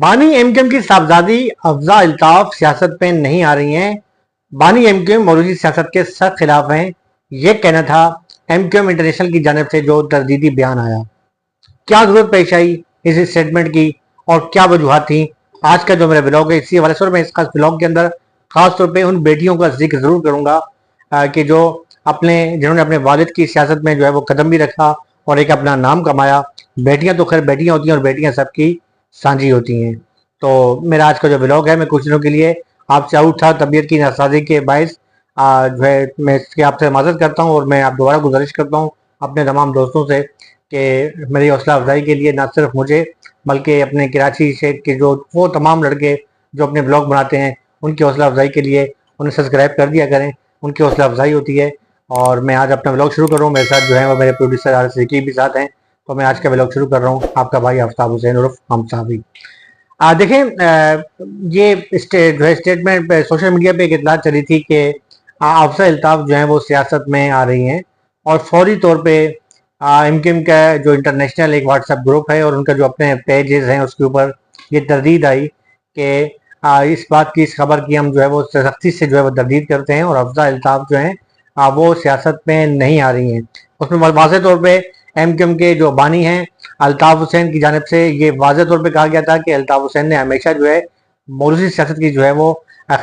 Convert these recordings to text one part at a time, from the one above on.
बानी एमक्यूएम की साहबजादी अफजा अल्ताफ सियासत में नहीं आ रही हैं। बानी एमक्यूएम मौजूदा सियासत के सख्त खिलाफ हैं। ये कहना था एमक्यूएम इंटरनेशनल की जानिब से जो तरदीदी बयान आया। क्या जरूरत पेश आई इस स्टेटमेंट की और क्या वजूहत थी? आज का जो मेरा ब्लॉग है इसी हवाले से मैं इस खास ब्लॉग के अंदर खास तौर पे उन बेटियों का जिक्र जरूर करूंगा कि जो जिन्होंने अपने वालिद की सियासत में जो है वो कदम भी रखा और एक अपना नाम कमाया। बेटियां तो खैर बेटियां होती हैं और बेटियां सबकी साझी होती हैं। तो मेरा आज का जो ब्लॉग है, मैं कुछ दिनों के लिए आपसे आउट था तबीयत की नासाजी के बायस, जो है मैं इसकी आपसे माजरत करता हूँ और मैं आप दोबारा गुजारिश करता हूँ अपने तमाम दोस्तों से कि मेरी हौसला अफजाई के लिए ना सिर्फ मुझे बल्कि अपने कराची से के जो वो तमाम लड़के जो अपने ब्लॉग बनाते हैं उनकी हौसला अफजाई के लिए उन्हें सब्सक्राइब कर दिया करें। उनकी हौसला अफजाई होती है। और मैं आज अपना ब्लॉग शुरू कर रहा हूँ। मेरे साथ जो है वो मेरे प्रोड्यूसर आर सिद्दीकी भी साथ हैं। तो मैं आज का ब्लॉग शुरू कर रहा हूँ। आपका भाई आफ्ताब हुसैन उर्फ हम साहबी। देखें, ये जो है स्टेटमेंट पे सोशल मीडिया पे एक इतला चली थी कि अफजा अल्ताफ जो है वो सियासत में आ रही हैं और फौरी तौर पे एमक्यूएम का जो इंटरनेशनल एक व्हाट्सएप ग्रुप है और उनका जो अपने पेजेस हैं उसके ऊपर ये तरदीद आई कि इस बात की, इस खबर की हम जो है वो सख्ती से जो है वो तरदीद करते हैं और अफजा अल्ताफ जो हैं वो सियासत में नहीं आ रही हैं। उसमें वाज़ेह तौर पे एमक्यूएम के जो बानी हैं अल्ताफ हुसैन की जानिब से ये वाज़ेह तौर पे कहा गया था कि अल्ताफ हुसैन ने हमेशा जो है मौजूदा सियासत की जो है वो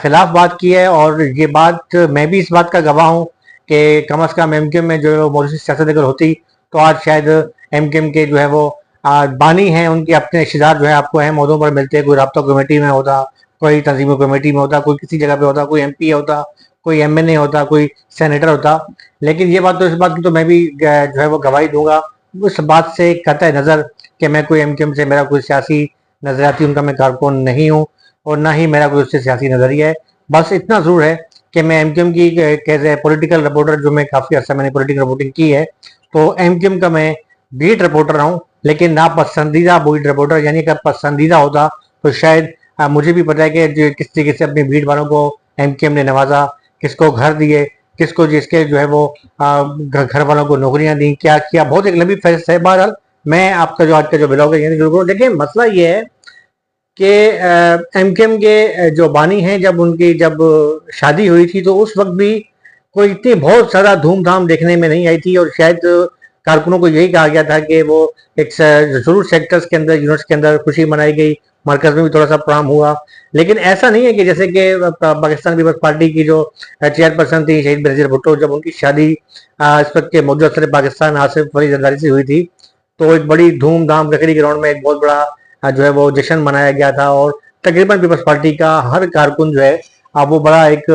खिलाफ बात की है। और ये बात मैं भी इस बात का गवाह हूँ कि कम अज़ कम एमक्यूएम में जो है वो मौजूदा सियासत अगर होती तो आज शायद एमक्यूएम के जो है वो बानी हैं उनके अपने रिश्तेदार जो है आपको अहम ओहदों पर मिलते हैं। कोई राब्ता कमेटी में होता, कोई तंजीमी कमेटी में होता, कोई किसी जगह पे होता, कोई एमपी होता, कोई एमएनए होता, कोई सेनेटर होता। लेकिन ये बात तो, इस बात की तो मैं भी जो है वो गवाही दूंगा उस बात से कतई नज़र कि मैं कोई एमक्यूएम से मेरा कोई सियासी नजरियाती उनका मैं कारकुन नहीं हूँ और ना ही मेरा कोई उससे सियासी नजरिया है। बस इतना जरूर है कि मैं एमक्यूएम की कैसे पॉलिटिकल रिपोर्टर, जो मैं काफ़ी अर्सा मैंने पॉलिटिकल रिपोर्टिंग की है, तो एमक्यूएम का मैं बीट रिपोर्टर रहा हूँ। लेकिन ना पसंदीदा बीट रिपोर्टर, यानी कि पसंदीदा होता तो शायद मुझे भी पता है कि जो किस तरीके से अपनी बीट वालों को एमक्यूएम ने नवाजा, किसको घर दिए, किसको जिसके जो है वो घर वालों को नौकरियां दी, क्या किया, बहुत एक लंबी फहरिस्त है। बहरहाल मैं आपका जो आज का जो ब्लॉग है देखिए, मसला ये है कि एमक्यूएम के जो बानी हैं जब शादी हुई थी तो उस वक्त भी कोई इतनी बहुत ज़्यादा धूमधाम देखने में नहीं आई थी और शायद कारकुनों को यही कहा गया था कि वो एक जरूर सेक्टर्स के अंदर, यूनिट्स के अंदर खुशी मनाई गई, मरकज में भी थोड़ा सा प्रोग्राम हुआ। लेकिन ऐसा नहीं है कि जैसे कि पाकिस्तान पीपल्स पार्टी की जो चेयरपर्सन थी शहीद बेनज़ीर भुट्टो, जब उनकी शादी इस वक्त के मौजूदा सदर पाकिस्तान आसिफ अली जरदारी से हुई थी तो एक बड़ी धूमधाम लकड़ी ग्राउंड में एक बहुत बड़ा जो है वो जश्न मनाया गया था और तकरीबन पीपल्स पार्टी का हर कारकुन जो है वो बड़ा एक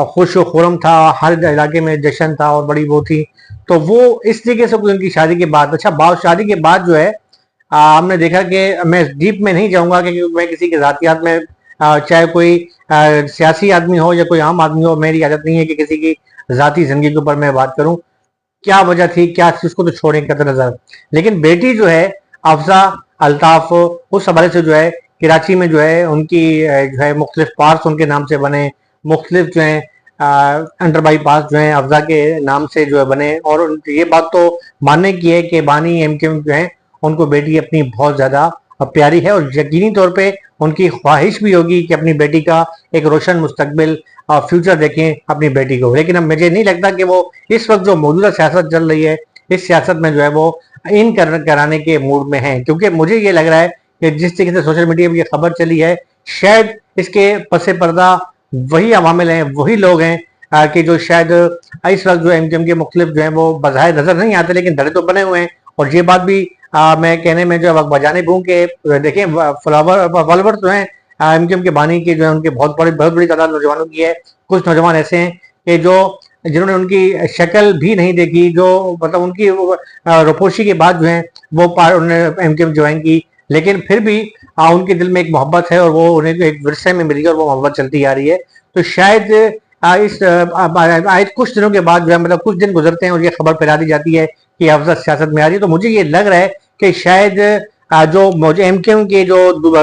खुश खुरम था, हर इलाके में जश्न था और बड़ी वो थी। तो वो इस तरीके से उनकी शादी के बाद, अच्छा बाद शादी के बाद जो है हमने देखा कि मैं डीप में नहीं जाऊंगा क्योंकि मैं किसी के जातियात में चाहे कोई सियासी आदमी हो या कोई आम आदमी हो, मेरी आदत नहीं है कि किसी की जाती जिंदगी के ऊपर मैं बात करूं। क्या वजह थी, क्या थी, उसको तो छोड़ें कतई नजर। लेकिन बेटी जो है अफजा अल्ताफ, उस हवाले से जो है कराची में जो है उनकी जो है मुख्तलिफ पार्क उनके नाम से बने, मुख्तलिफ जो है अंडर बाईपास जो है अफजा के नाम से जो है बने। और ये बात तो मानने की है कि बानी एमक्यूएम जो है उनको बेटी अपनी बहुत ज्यादा प्यारी है और यकीनी तौर पे उनकी ख्वाहिश भी होगी कि अपनी बेटी का एक रोशन मुस्तकबिल फ्यूचर देखें अपनी बेटी को। लेकिन अब मुझे नहीं लगता कि वो इस वक्त जो मौजूदा सियासत चल रही है इस सियासत में जो है वो इन कराने के मूड में है। क्योंकि मुझे ये लग रहा है कि जिस तरीके से सोशल मीडिया में ये खबर चली है शायद इसके पसे पर्दा वही अवामिल हैं, वही लोग हैं कि जो शायद इस वक्त जो एमक्यूएम के मुख्तलिफ जो है वो बज़ाहिर नजर नहीं आते लेकिन धड़े तो बने हुए हैं। और ये बात भी मैं कहने में जो वक्त बजाने हूँ कि देखिए फॉलोवर तो हैं एमक्यूएम के बानी के जो है उनके बहुत बड़ी तादाद नौजवानों की है। कुछ नौजवान ऐसे हैं कि जिन्होंने उनकी शक्ल भी नहीं देखी, जो मतलब उनकी रुपोशी के बाद जो है वो उन्होंने एमक्यूएम ज्वाइन की, लेकिन फिर भी उनके दिल में एक मोहब्बत है और वो उन्हें एक विरसे में मिली और वो मोहब्बत चलती आ रही है। तो शायद इस कुछ दिनों के बाद जो है, मतलब कुछ दिन गुजरते हैं और ये खबर फैला दी जाती है कि अफजा सियासत में आ रही है। तो मुझे ये लग रहा है कि शायद जो मुझे एमक्यूएम के जो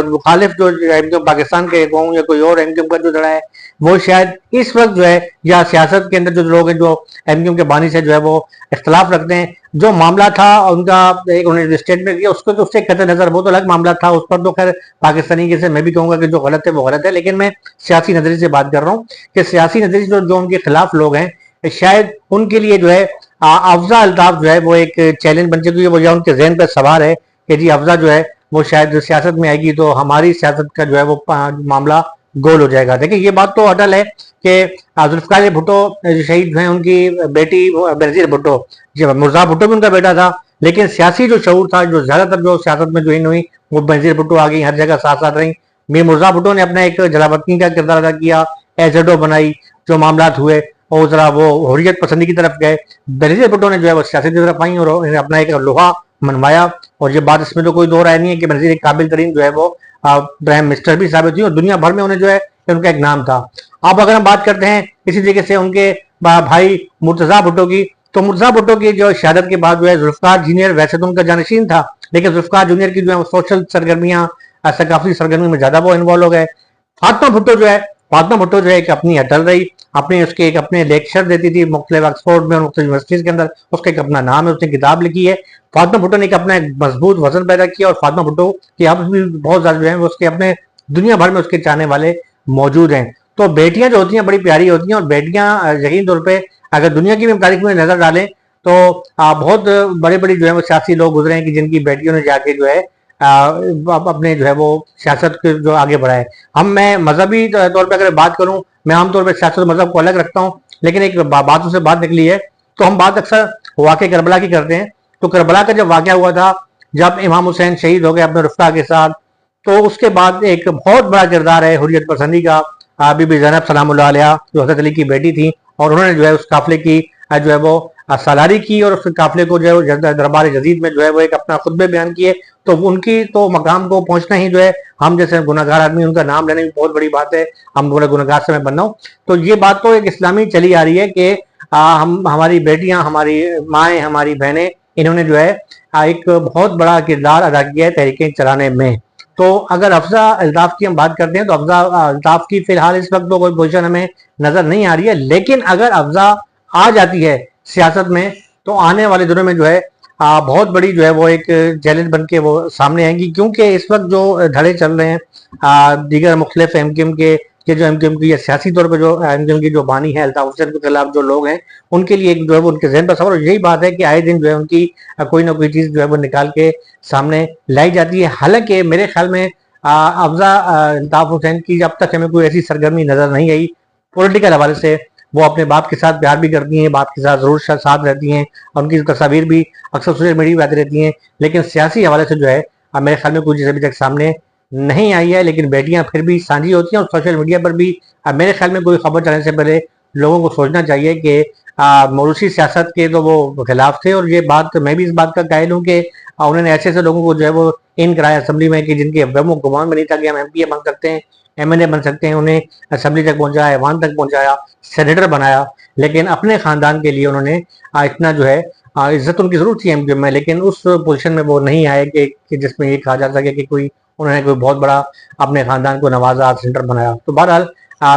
मुखालिफ जो एमक्यूएम पाकिस्तान के कहूँ या कोई और एमक्यूएम का जो धड़ा है वो शायद इस वक्त जो है या सियासत के अंदर जो लोग हैं जो एमक्यूएम के बानी से जो है वो इख्तलाफ रखते हैं, जो मामला था उनका एक उन्होंने स्टेटमेंट किया उसको तो उससे कतई नजर वो तो अलग मामला था, उस पर तो खैर पाकिस्तानी के से मैं भी कहूंगा कि जो गलत है वो गलत है, लेकिन मैं सियासी नजरिए से बात कर रहा हूँ कि सियासी नजरिए से जो उनके खिलाफ लोग हैं शायद उनके लिए जो है अफजा अल्ताफ जो है वो एक चैलेंज बन चुकी है, वो या उनके जहन पर सवार है कि जी अफजा जो है वो शायद सियासत में आएगी तो हमारी सियासत का जो है वो मामला गोल हो जाएगा। देखिए ये बात तो अटल है कि जुल्फकार भुट्टो जो शहीद हैं उनकी बेटी बेनजीर भुट्टो, मुर्जा भुट्टो भी उनका बेटा था, लेकिन सियासी जो शऊर था जो ज्यादातर जो सियासत में ज्वाइन हुई वो बेनजीर भुट्टो आ गई, हर जगह साथ साथ रही। मीर मुर्जा भुट्टो ने अपना एक जलावतनी का किरदार अदा किया, एजेडो बनाई, जो मामला हुए और जरा वो हुर्रियत पसंदी की तरफ गए। बेनजीर भुट्टो ने जो है वो सियासत की तरफ आई और अपना एक लोहा मनवाया, और ये बात इसमें तो कोई दो राय नहीं है कि बेनजीर एक काबिल तरीन जो है वो प्राइम मिनिस्टर भी साबित हुई और दुनिया भर में उन्हें जो है उनका एक नाम था। अब अगर हम बात करते हैं इसी तरीके से उनके भाई मुर्तजा भुट्टो की, तो मुर्तजा भुट्टो की जो शहादत के बाद जो है जुल्फकार जूनियर वैसे तो उनका जानशीन था, लेकिन जुल्फकार जूनियर की जो है सोशल सरगर्मियां सकाफी सरगर्मी में ज्यादा वो इन्वॉल्व हो गए। फातिमा भुट्टो जो है फातिमा भुट्टो जो है एक अपनी अटल रही, अपने उसके एक अपने लेक्चर देती थी मुख्तलिफ ऑक्सफोर्ड में और मुख्तलिफ यूनिवर्सिटीज के अंदर, उसका एक अपना नाम है, उसने किताब लिखी है। फातिमा भुट्टो ने एक अपना एक मजबूत वजन पैदा किया और फातिमा भुट्टो की अब भी बहुत ज्यादा जो है उसके अपने दुनिया भर में उसके चाहने वाले मौजूद हैं। तो बेटियां जो होती हैं बड़ी प्यारी होती हैं और बेटियां यकीन तौर पर अगर दुनिया की भी तारीख में नजर डालें तो बहुत बड़े बड़े जो है वो सियासी लोग गुजरे हैं कि जिनकी बेटियों ने जाके जो है अपने जो है वो सियासत के जो आगे बढ़ाए। मैं मजहबी तौर पर अगर बात करूं, मैं आमतौर पर सियासत मजहब को अलग रखता हूं, लेकिन एक बातों से बात निकली है तो हम बात अक्सर वाक़े करबला की करते हैं। तो करबला का जब वाक़या हुआ था, जब इमाम हुसैन शहीद हो गए अपने रुफ़का के साथ, तो उसके बाद एक बहुत बड़ा किरदार है हुर्रियत पसंदी का, बीबी ज़ैनब सलामुल्लाह अलैहा जो हज़रत अली की बेटी थी, और उन्होंने जो है उस काफिले की जो है वो सालारी की और उस काफिले को जो है दरबार जदीद में जो है वो एक अपना खुतबे बयान किए। तो उनकी तो मकाम को पहुंचना ही जो है हम जैसे गुनाहगार आदमी उनका नाम लेने की बहुत बड़ी बात है, हम बड़े गुनाहगार से मैं बनना हूँ। तो ये बात तो एक इस्लामी चली आ रही है कि हम हमारी बेटियां हमारी माएँ हमारी बहनें इन्होंने जो है एक बहुत बड़ा किरदार अदा किया है तहरीकें चलाने में। तो अगर अफजा अल्ताफ की हम बात करते हैं तो अफजा अल्ताफ की फिलहाल इस वक्त तो कोई पोजीशन हमें नजर नहीं आ रही है, लेकिन अगर अफजा आ जाती है सियासत में तो आने वाले दिनों में जो है बहुत बड़ी जो है वो एक चैलेंज बन के वो सामने आएंगी, क्योंकि इस वक्त जो धड़े चल रहे हैं दीगर मुख्तलिफ एमक्यूएम के जो एमक्यूएम की या सियासी तौर पर जो एमक्यूएम की जो बानी है अल्ताफ हुसैन के खिलाफ जो लोग हैं उनके लिए एक जो है वो उनके जहन पर सवाल यही बात है कि आए दिन जो है उनकी कोई ना कोई चीज जो है वो निकाल के सामने लाई जाती है। हालांकि मेरे ख्याल में अफजा अल्ताफ हुसैन की अब तक हमें कोई ऐसी सरगर्मी नजर नहीं आई पॉलिटिकल हवाले से। वो अपने बाप के साथ प्यार भी करती हैं, बाप के साथ जरूर साथ रहती हैं और उनकी तस्वीर भी अक्सर सोशल मीडिया पर आती रहती हैं, लेकिन सियासी हवाले से जो है मेरे ख्याल में कोई चीज़ अभी तक सामने नहीं आई है। लेकिन बेटियां फिर भी साझी होती हैं और सोशल मीडिया पर भी मेरे ख्याल में कोई खबर चलने से पहले लोगों को सोचना चाहिए कि मौरूसी सियासत के तो वो खिलाफ थे, और ये बात मैं भी इस बात का कायल हूँ कि उन्होंने ऐसे ऐसे लोगों को जो है वो इन कराया असेंबली में कि जिनके वो गुमान में नहीं था कि हम एमपीए बन सकते हैं, एमएनए बन सकते हैं, उन्हें असेंबली तक पहुंचाया, ऐवान तक पहुंचाया, सेनेटर बनाया, लेकिन अपने खानदान के लिए उन्होंने इतना जो है इज्जत उनकी जरूर थी एमक्यूएम में, लेकिन उस पोजीशन में वो नहीं आए कि जिसमें ये कहा जा सके कि कोई उन्होंने कोई बहुत बड़ा अपने खानदान को नवाजा सेंटर बनाया। तो बहरहाल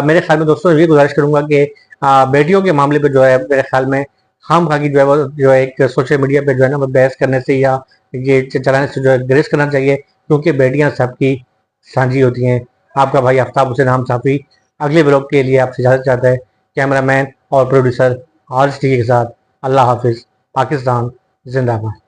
मेरे ख्याल में दोस्तों ये गुजारिश करूंगा कि बेटियों के मामले पर जो है मेरे ख्याल में खाम खा की जो है वो जो है एक सोशल मीडिया पे जो है ना वो बहस करने से या ये चलाने से जो है ग्रेस करना चाहिए, क्योंकि बेटियां सबकी साझी होती हैं। आपका भाई आफ्ताब हुसैन हम साफी अगले ब्लॉग के लिए आपसे इजाजत चाहता है। कैमरामैन और प्रोड्यूसर आरिश टी के साथ अल्लाह हाफिज। पाकिस्तान जिंदाबाद।